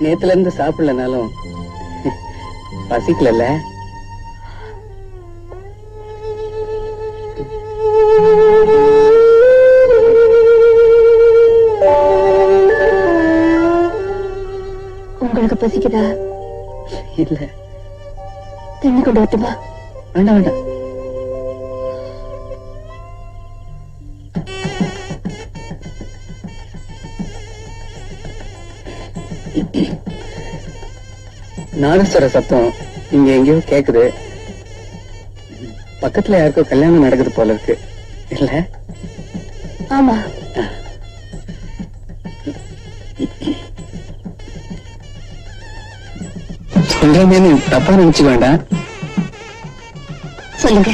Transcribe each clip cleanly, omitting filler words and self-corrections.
நேத்துல இருந்து சாப்பிடலனாலும் பசிக்கல. உங்களுக்கு பசிக்குதா? இல்ல. தண்ணி கொண்டு வரட்டுமா? வேண்டாம் வேண்டாம். நாதஸ்வர சத்தம் இங்க எங்கேயோ கேக்குது. பக்கத்துல யாருக்கோ கல்யாணம் நடக்குது போல இருக்கு. இல்ல? ஆமா. சொல்றமே நீ தப்பா நினைச்சு வேண்டாம். சொல்லுங்க.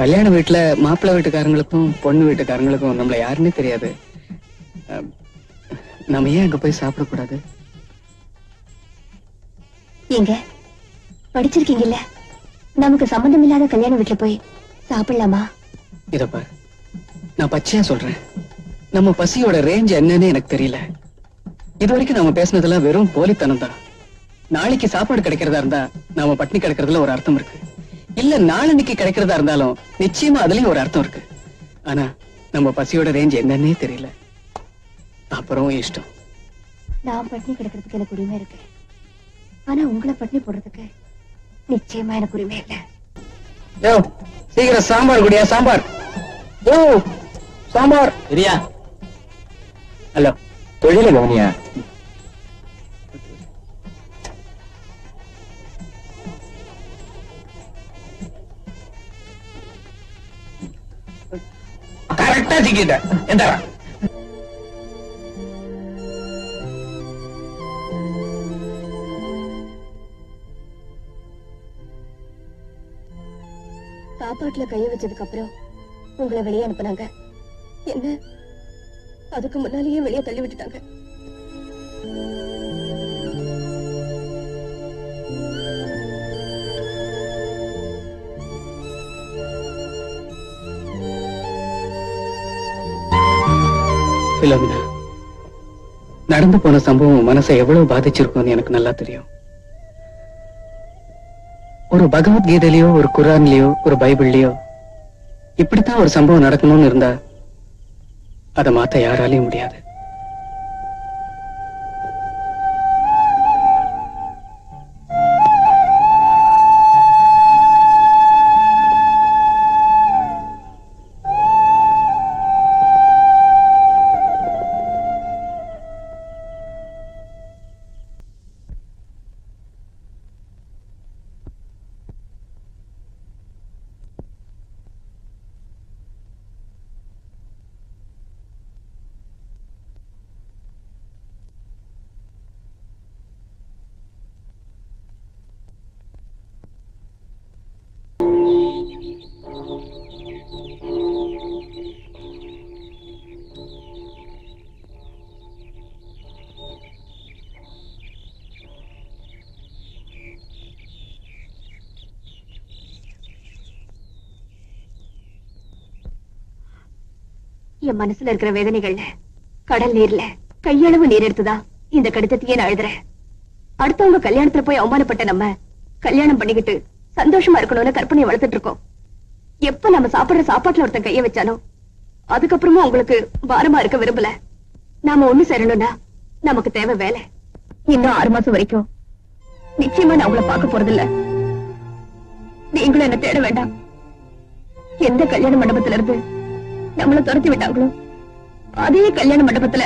கல்யாண வீட்டுல மாப்பிள்ளை வீட்டுக்காரங்களுக்கும் பொண்ணு வீட்டுக்காரங்களுக்கும் நம்மள யாருன்னே தெரியாது. நம்ம ஏன் அங்க போய் சாப்பிடக்கூடாது? எங்க படிச்சிருக்கீங்கல்ல, நமக்கு சம்பந்தம் இல்லாத கல்யாண வீட்டுல போய் சாப்பிடலாமா? இத பாரு, நான் பச்சையா சொல்றேன், நம்ம பசியோட ரேஞ்ச் என்னன்னு எனக்கு தெரியல. இது வரைக்கும் நாம பேசினதெல்லாம் வெறும் போலித்தனம் தான். நாளைக்கு சாப்பாடு கிடைக்கிறதா இருந்தா நாம பட்டினி கிடைக்கிறதுல ஒரு அர்த்தம் இருக்கு. இல்ல நாளன்னைக்கு கிடைக்கிறதா இருந்தாலும் நிச்சயமா அதுலயும் ஒரு அர்த்தம் இருக்கு. ஆனா நம்ம பசியோட ரேஞ்ச் என்னன்னே தெரியல. அப்புறம் இஷ்டம். நான் பட்டினி கிடக்கிறதுக்கு எனக்கு உரிமை இருக்கு. ஆனா உங்களை பட்டினி போடுறதுக்கு நிச்சயமா எனக்கு உரிமை இல்ல. யோ சீக்கிரம் சாம்பார் குடியா, சாம்பார். யோ சாம்பார் சரியா? ஹலோ, தொழில கவனியா. கரெக்டா சிக்கிட்ட. எந்த சாப்பாட்டுல கைய வச்சதுக்கு அப்புறம் உங்களை வெளியே அனுப்புனாங்க. என்ன அதுக்கு முன்னாலேயே வெளியே தள்ளி விட்டுட்டாங்க. பிலோமினா, நடந்து போன சம்பவம் மனசை எவ்வளவு பாதிச்சிருக்கும்னு எனக்கு நல்லா தெரியும். ஒரு பகவத்கீதையிலயோ ஒரு குரான்லயோ ஒரு பைபிள்லயோ இப்படித்தான் ஒரு சம்பவம் நடக்கணும்னு இருந்தா அதை மாத்த யாராலையும் முடியாது. என் மனசுல இருக்கிற வேதனைகள்ல கடல் நீர்ல கையளவு நீர் எடுத்துதான் இந்த கடிதத்தையே நான் எழுதுறேன். அடுத்தவங்க கல்யாணத்துல போய் அவமானப்பட்ட நம்ம கல்யாணம் பண்ணிக்கிட்டு சந்தோஷமா இருக்கணும்னு கற்பனையை வளர்த்துட்டு இருக்கோம். எப்ப நம்ம சாப்பிடுற சாப்பாட்டுல ஒருத்தன் கைய வச்சானோ அதுக்கப்புறமும் உங்களுக்கு பாரமா இருக்க விரும்பல. நாம ஒண்ணு சேரணும்னா நமக்கு தேவை வேலை. இன்னும் 6 மாசம் வரைக்கும் நிச்சயமா நான் உங்களை பார்க்க போறதில்ல. நீங்களும் என்ன தேட வேண்டாம். எந்த கல்யாண மண்டபத்துல இருந்து நம்மள துரத்தி விட்டாங்களோ அதே கல்யாண மண்டபத்துல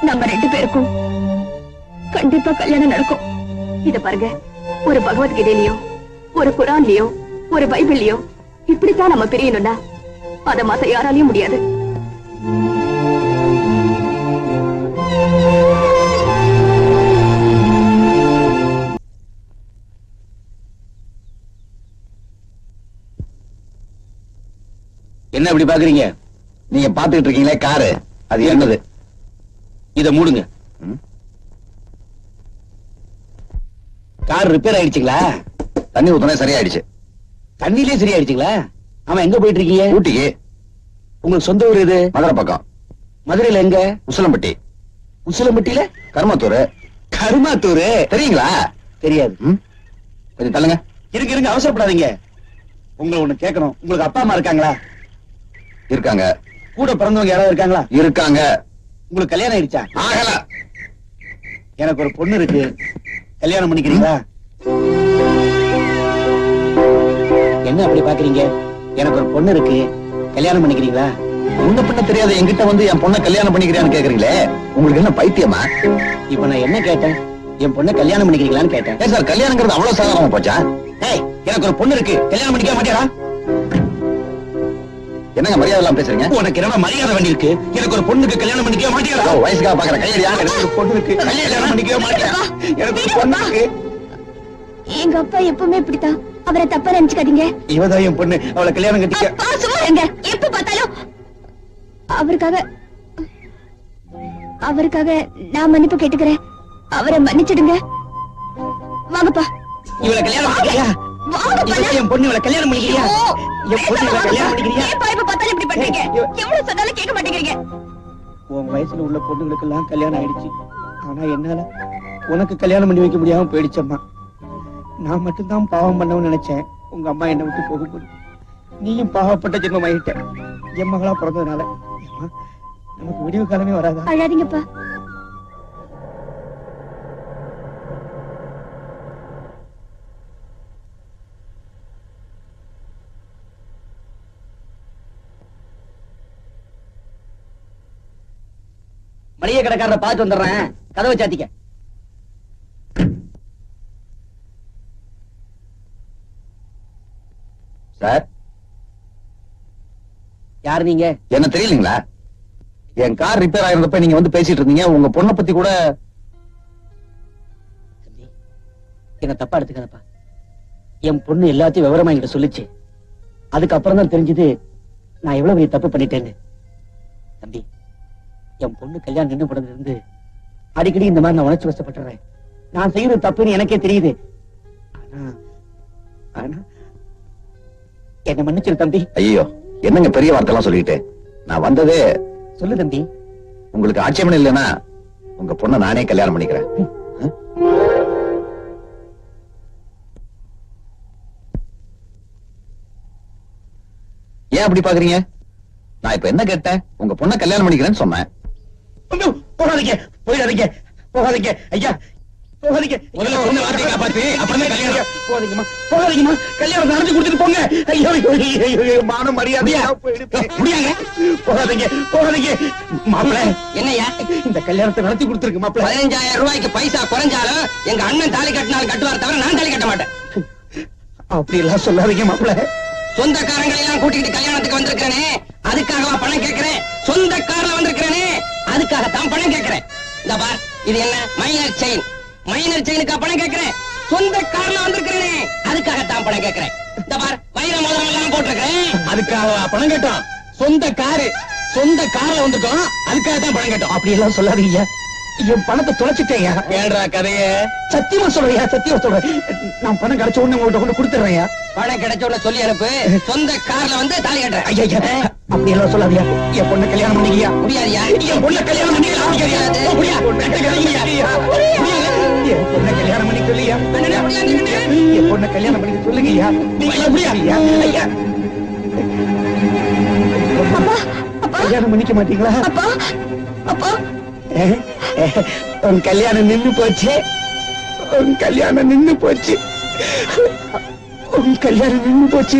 நம்ம 2 பேருக்கும் கண்டிப்பா கல்யாணம் நடக்கும். இத பாருங்க, ஒரு பகவத்கீதையிலயோ ஒரு குரான்லயோ ஒரு பைபிள்லயோ இப்படித்தான் நம்ம பிரியணும்னா அதை மாத்த யாராலையும் முடியாது. என்ன இப்படி பாக்குறீங்க? நீங்க பாத்துக்கிட்டு இருக்கீங்களே காரு, அது என்னது? இத மூடுங்க. கார் ரிப்பேர் ஆயிடுச்சுங்களா? தண்ணி ஊத்துனே சரியாயிடுச்சு. தண்ணியிலே சரியாயிடுச்சுங்களா? ஆமா, எங்க போயிட்டு இருக்கீங்க? ஊட்டிக்கு. உங்களுக்கு சொந்த ஊர் இது? மதுரை பக்கம். மதுரையில எங்க? உசிலம்பட்டி. உசிலம்பட்டியில கருமாத்தூர். கருமாத்தூர் தெரியுங்களா? தெரியாது. கொஞ்சம் தள்ளுங்க. இருங்க அவசரப்படாதீங்க. உங்களை ஒண்ணு கேட்கணும். உங்களுக்கு அப்பா அம்மா இருக்காங்களா? இருக்காங்க. கூட பிறந்தவங்க யாராவது இருக்காங்களா? இருக்காங்க. உங்களுக்கு கல்யாணம் ஆயிடுச்சா? ஆகல. எனக்கு ஒரு பொண்ணு இருக்கு. கல்யாணம் பண்ணிக்கிறீங்களா? என்ன அப்படி பாக்குறீங்க? எனக்கு ஒரு பொண்ணு இருக்கு. கல்யாணம் பண்ணிக்கிறீங்களா? உன்ன பண்ண தெரியாத என்கிட்ட வந்து என் பொண்ணை கல்யாணம் பண்ணிக்கிறேன்னு கேக்குறீங்களே, உங்களுக்கு என்ன பைத்தியமா? இப்ப நான் என்ன கேட்டேன்? என் பொண்ணை கல்யாணம் பண்ணிக்கிறீங்களான்னு கேட்டேன். ஏன் சார் கல்யாணங்கிறது அவ்வளவு சாதாரணமா போச்சா? ஏய், எனக்கு ஒரு பொண்ணு இருக்கு. கல்யாணம் பண்ணிக்க மாட்டியா? என்னங்க மரியாதை எல்லாம் பேசுறீங்க? உனக்கு என்ன மரியாதை வேண்டி இருக்கு? எனக்கு ஒரு பொண்ணுக்கு கல்யாணம் பண்ணிக்க மாட்டியா? வயசுக்காக பாக்குற கையடியா? எனக்கு ஒரு பொண்ணு இருக்கு. கல்யாணம் பண்ணிக்க மாட்டியா? எனக்கு ஒரு பொண்ணு இருக்கு. எங்க அப்பா எப்பவுமே இப்படித்தான். அவரை தப்பா நினைச்சுக்காதீங்க. இவதான் என் பொண்ணு. அவளை கல்யாணம் கட்டிக்க. அப்பா சும்மா இருங்க. எப்ப பார்த்தாலும் அவருக்காக நான் மன்னிப்பு கேட்டுக்கிறேன். அவரை மன்னிச்சிடுங்க. வாங்கப்பா. இவளை கல்யாணம் பண்ணிக்கிறியா? என் பொண்ணு இவளை கல்யாணம் பண்ணிக்கிறியா? என் பொண்ணு இவளை கல்யாணம் பண்ணிக்கிறியா? எப்ப பார்த்தாலும் இப்படி பண்றீங்க. எவ்வளவு சொன்னாலும் கேட்க மாட்டேங்கிறீங்க. உன் வயசுல உள்ள பொண்ணுங்களுக்கு எல்லாம் கல்யாணம் ஆயிடுச்சு. ஆனா என்னால உனக்கு கல்யாணம் பண்ணி வைக்க முடியாம போயிடுச்சம்மா. நான் மட்டும்தான் பாவம் பண்ணவன்னு நினைச்சேன். உங்க அம்மா என்ன விட்டு போகும்போது நீயும் பாவப்பட்ட ஜென்மம் ஆயிட்ட. என் மகளா பிறந்ததுனால நமக்கு விடிவு காலமே வராதா? அழாதீங்கப்பா. மளிகை கடைக்காரரை பார்த்து வந்துடுறேன். கதவை சாத்திக்க. சார், யாரு நீங்க? என்ன தெரியலீங்களா? என் கார் ரிப்பேர் ஆயிருந்தப்ப நீங்க வந்து பேசிட்டு இருந்தீங்க. உங்க பொண்ணை பத்தி கூட. என்ன தப்பா எடுத்துக்காதப்பா. என் பொண்ணு எல்லாத்தையும் விவரமா என்கிட்ட சொல்லிச்சு. அதுக்கப்புறம் தான் தெரிஞ்சது நான் எவ்வளவு பெரிய தப்பு பண்ணிட்டேன்னு. தம்பி, என் பொண்ணு கல்யாணம் நின்று போனதுல இருந்து அடிக்கடி இந்த மாதிரி நான் உணர்ச்சி வசப்பட்டுறேன். நான் செய்யறது தப்புன்னு எனக்கே தெரியுது. ஆனா என்ன மன்னிச்சிரு தம்பி. ஐயோ, என்னங்க பெரிய வார்த்தை எல்லாம் சொல்லிட்டு. நான் வந்ததே. சொல்லு தம்பி. உங்களுக்கு ஆட்சேபணம் இல்லைன்னா உங்க பொண்ணை நானே கல்யாணம் பண்ணிக்கிறேன். ஏன் அப்படி பாக்குறீங்க? நான் இப்ப என்ன கேட்டேன்? உங்க பொண்ணை கல்யாணம் பண்ணிக்கிறேன்னு சொன்னேன். போகாதீங்க, போயிடாதீங்க, போகாதீங்க ஐயா, போகாதீங்க. முதல்ல பொண்ணு வார்த்தையை காப்பாத்து, அப்புறம் தான் கல்யாணம். போகாதீங்கம்மா, போகாதீங்கம்மா. கல்யாணம் நடந்து கொடுத்துட்டு போங்க. ஐயோ, ஐயோ, மான மரியாதையா போயிடுது. முடியாங்க. போகாதீங்க, போகாதீங்க. மாப்பிள்ளை, என்னையா இந்த கல்யாணத்தை நடத்தி கொடுத்துருக்கு மாப்பிள்ளை. 15,000 ரூபாய்க்கு பைசா குறைஞ்சாலும் எங்க அண்ணன் தாலி கட்டினாலும் கட்டுவார் தவிர நான் தாலி கட்ட மாட்டேன். அப்படி எல்லாம் சொல்லாதீங்க மாப்பிள்ளை. சொந்தக்காரங்களை எல்லாம் கூட்டிக்கிட்டு கல்யாணத்துக்கு வந்திருக்கிறேனே, அதுக்காகவா பணம் கேட்கிறேன்? சொந்த கார்ல வந்திருக்கிறேனே, அதுக்காகத்தான் பணம் கேட்கிறேன். இந்த பார், இது என்ன மைனர் செயின்? மைனர் செயினுக்கா பணம் கேட்கிறேன்? சொந்த கார்ல வந்திருக்கிறேனே, அதுக்காகத்தான் பணம் கேட்கிறேன். இந்த பார், வைர மோதிரம் எல்லாம் போட்டிருக்கிறேன், அதுக்காக பணம் கேட்டோம். சொந்த கார்ல வந்திருக்கோம், அதுக்காக தான் பணம் கேட்டோம். அப்படி எல்லாம் சொல்லாதீங்க. என் பணத்தை தொலைச்சிட்டேயா? ஏன்றா கதைய? சத்தியமா சொல்றையா, சத்தியமா சொல்றேன். நான் பணம் கிடைச்ச உடனே உங்கள்ட்ட கொண்டு கொடுத்துறேன். பணம் கிடைச்ச உடனே சொல்லி அனுப்பு. சொந்த கார்ல வந்து தாலி கட்டுறேன். ஐயா, அப்படி எல்லாம் சொல்லாதீங்க. என் பொண்ணை கல்யாணம் பண்ணிக்கியா? முடியாதியா? என் பொண்ணை கல்யாணம் பண்ணிக்கலாம். முடியாது. என் பொண்ணை கல்யாணம் பண்ணி சொல்லியா? என் பொண்ணை கல்யாணம் பண்ணி சொல்லுங்கய்யா. நீங்களா முடியாதியா? ஐயா, கல்யாணம் பண்ணிக்க மாட்டீங்களா? அப்பா, அப்பா, உன் கல்யாணம் நின்னு போச்சு. உன் கல்யாணம் நின்னு போச்சு. உன் கல்யாணம் நின்னு போச்சு.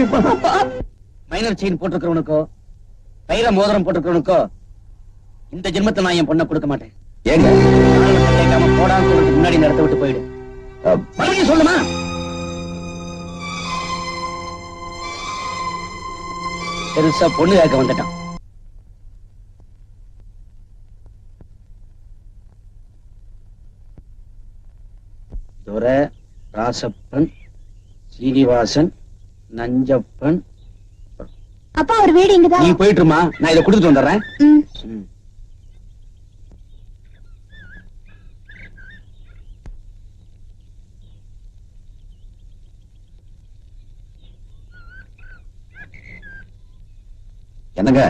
மைனர் செயின் போட்டிருக்கிறவனுக்கோ வைர மோதிரம் போட்டிருக்கிறவனுக்கோ இந்த ஜென்மத்தை நான் என் பொண்ணை கொடுக்க மாட்டேன். ஏங்க கேட்காம போடான்னு சொல்றதுக்கு முன்னாடி இந்த இடத்தை விட்டு போயிடு. மறுபடியும் சொல்லுமா? பெருசா பொண்ணு கேட்க வந்துட்டான். துரை, ராசப்பன், சீனிவாசன், நஞ்சப்பன். அப்பா ஒரு வீடு இங்கதான். நீ போயிட்டுமா, நான் இதை கொடுத்துட்டு வந்துடுறேன். என்னங்க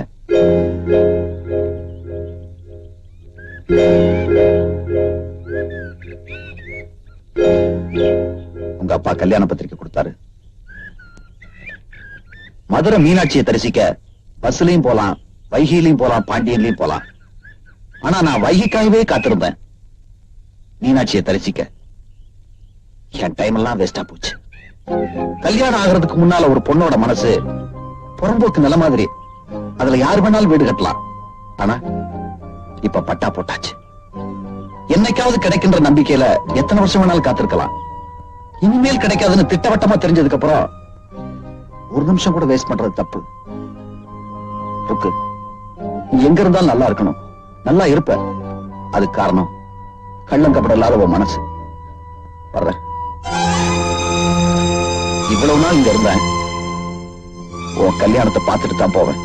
அப்பா கல்யாண பத்திரிக்கை கொடுத்தாரு. மதுரை மீனாட்சியை தரிசிக்க பஸ்லயும் போலாம், வைகையிலையும் போலாம், பாண்டியன்லயும் போலாம். ஆனா நான் வைகைக்காகவே காத்திருந்தேன் மீனாட்சியை தரிசிக்க. என் டைம் எல்லாம் வேஸ்டா போச்சு. கல்யாணம் ஆகிறதுக்கு முன்னால ஒரு பொண்ணோட மனசு புறம்போக்கு நில மாதிரி, அதுல யாரு வேணாலும் வீடு கட்டலாம். ஆனா இப்ப பட்டா போட்டாச்சு. என்னைக்காவது கிடைக்கின்ற நம்பிக்கையில எத்தனை வருஷம் வேணாலும் காத்திருக்கலாம். இனிமேல் கிடைக்காதுன்னு திட்டவட்டமா தெரிஞ்சதுக்கு அப்புறம் ஒரு நிமிஷம் கூட வேஸ்ட் பண்றது தப்பு. ருக்கு, நீ எங்க இருந்தாலும் நல்லா இருக்கணும், நல்லா இருப்ப. அதுக்கு காரணம் கள்ளங்கப்படம் இல்லாத உன் மனசு. வர்றேன். இவ்வளவு நாள் இங்க இருந்தேன், உன் கல்யாணத்தை பார்த்துட்டு தான் போவேன்.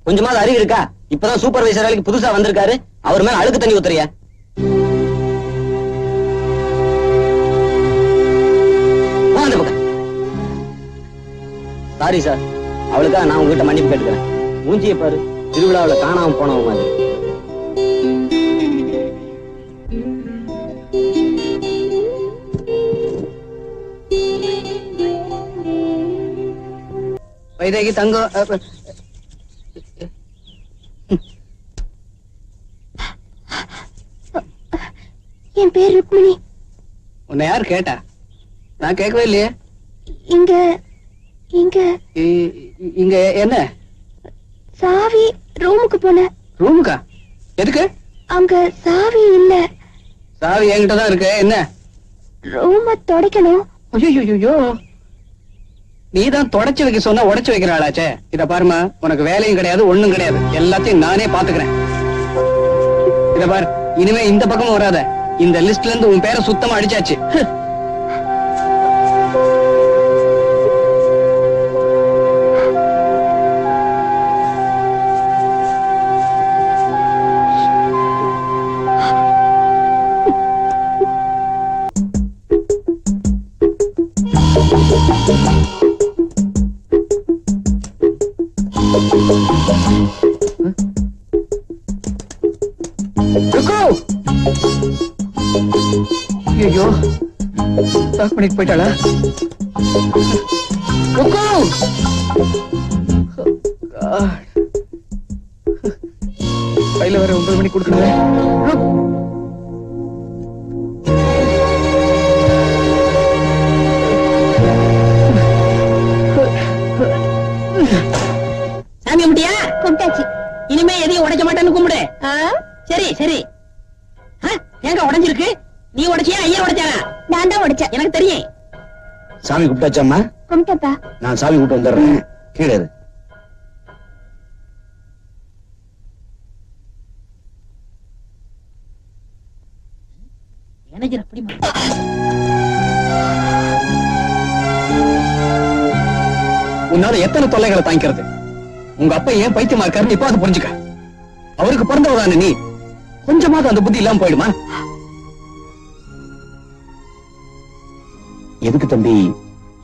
கொஞ்சமாவது அறிவு இருக்கா? இப்பதான் சூப்பர்வைசர் வேலைக்கு புதுசா வந்திருக்காரு, அவர் மேல அழுக்கு தண்ணி ஊத்துறியா? சாரி சார், அவளுக்கா நான் உங்ககிட்ட மன்னிப்பு கேட்டுக்கிறேன். மூஞ்சியை பாரு, திருவிழாவுல காணாம போனவ மாதிரி. வைதேகி தங்கம், என் பேர் ருக்மிணி. உன்னை யார் கேட்டா? நான் கேட்கவே இல்லையே. இங்க இங்க இங்க என்ன? சாவி ரூமுக்கு போன. ரூமுக்கா? எதுக்கு? அங்க சாவி இல்ல. சாவி என்கிட்ட தான் இருக்கு. என்ன? ரூம துடைக்கணும். ஐயோ, நீதான் தொடச்சு வைக்க சொன்னா உடைச்சு வைக்கிற ஆளாச்சே. இத பாருமா, உனக்கு வேலையும் கிடையாது, ஒண்ணும் கிடையாது. எல்லாத்தையும் நானே பாத்துக்கிறேன். இத பாரு, இனிமே இந்த பக்கமும் வராத. இந்த லிஸ்ட்ல இருந்து உன் பேரை சுத்தமா அடிச்சாச்சு. ஐயோ, லாக் பண்ணிட்டு போயிட்டாளா? கையில வர 9 மணிக்கு கொடுக்கணும். சாமி கும்பிட்டியா? கும்பிட்டாச்சு. இனிமே எதையும் உடைக்க மாட்டேன்னு கும்பிடு. சரி சரி. ஏங்க உடைஞ்சிருக்கு? நீ உடைச்சியா ஐயா உடைச்சாரா? நான் தான் உடைச்சேன். எனக்கு தெரியும். சாமி கூப்பிட்டாச்சாம்மா? கும்பிட்டப்பா. நான் சாமி கூப்பிட்டு வந்துடுறேன். கீழே இரு. மேனேஜர் அப்படி உன்னால எத்தனை தொல்லைகளை தாங்கிக்கிறது? உங்க அப்பா ஏன் பைத்தியமா இருக்காருன்னு இப்ப அது புரிஞ்சுக்க. அவருக்கு பிறந்தவதான நீ, கொஞ்சமாவது அந்த புத்தி இல்லாம போயிடுமா? எதுக்கு தம்பி?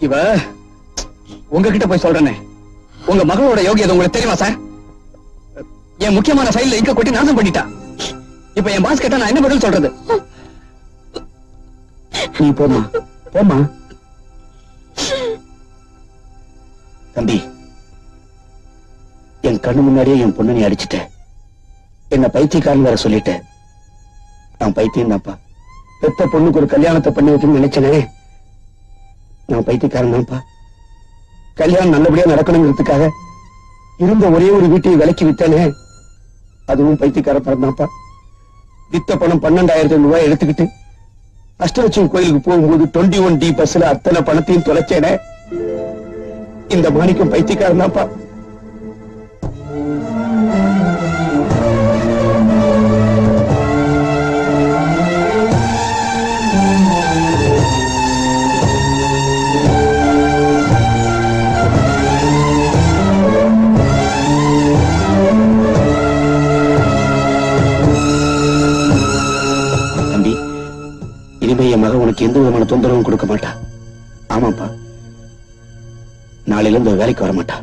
இவ உங்ககிட்ட போய் சொல்றேனே, உங்க மகளோட யோகியதை உங்களுக்கு தெரியுமா சார்? என் முக்கியமான ஃபைல்ல இங்க கொட்டி நாசம் பண்ணிட்டா. இப்ப என் பாஸ் கேட்டா நான் என்ன பதில் சொல்றது? நீ போமா போமா. தம்பி, என் கண்ணு முன்னாடியே என் பொண்ணு நீ அடிச்சுட்ட. என்ன பைத்தியக்காரன் வேற சொல்லிட்ட. நான் பைத்தியம் தான்ப்பா. பெத்த பொண்ணுக்கு ஒரு கல்யாணத்தை பண்ணி வைக்கணும்னு நினைச்சனே, நான் பைத்தியக்காரன் தான்ப்பா. கல்யாணம் நல்லபடியா நடக்கணுங்கிறதுக்காக இருந்த ஒரே ஒரு வீட்டையும் விலைக்கு வித்தனே, அதுவும் பைத்தியக்கார பணம் தான்ப்பா. வித்த பணம் 12,000 ரூபாய் எடுத்துக்கிட்டு அஷ்டலட்சுமி கோயிலுக்கு போகும்போது 21D பஸ்ல அத்தனை பணத்தையும் தொலைச்சேனே, இந்த மாணிக்கம் பைத்தியக்காரன் தான்ப்பா. இனிமே என் மகன் உனக்கு எந்த விதமான தொந்தரவும் கொடுக்க மாட்டா. ஆமாப்பா, நாளையில இருந்து வேலைக்கு வர மாட்டா.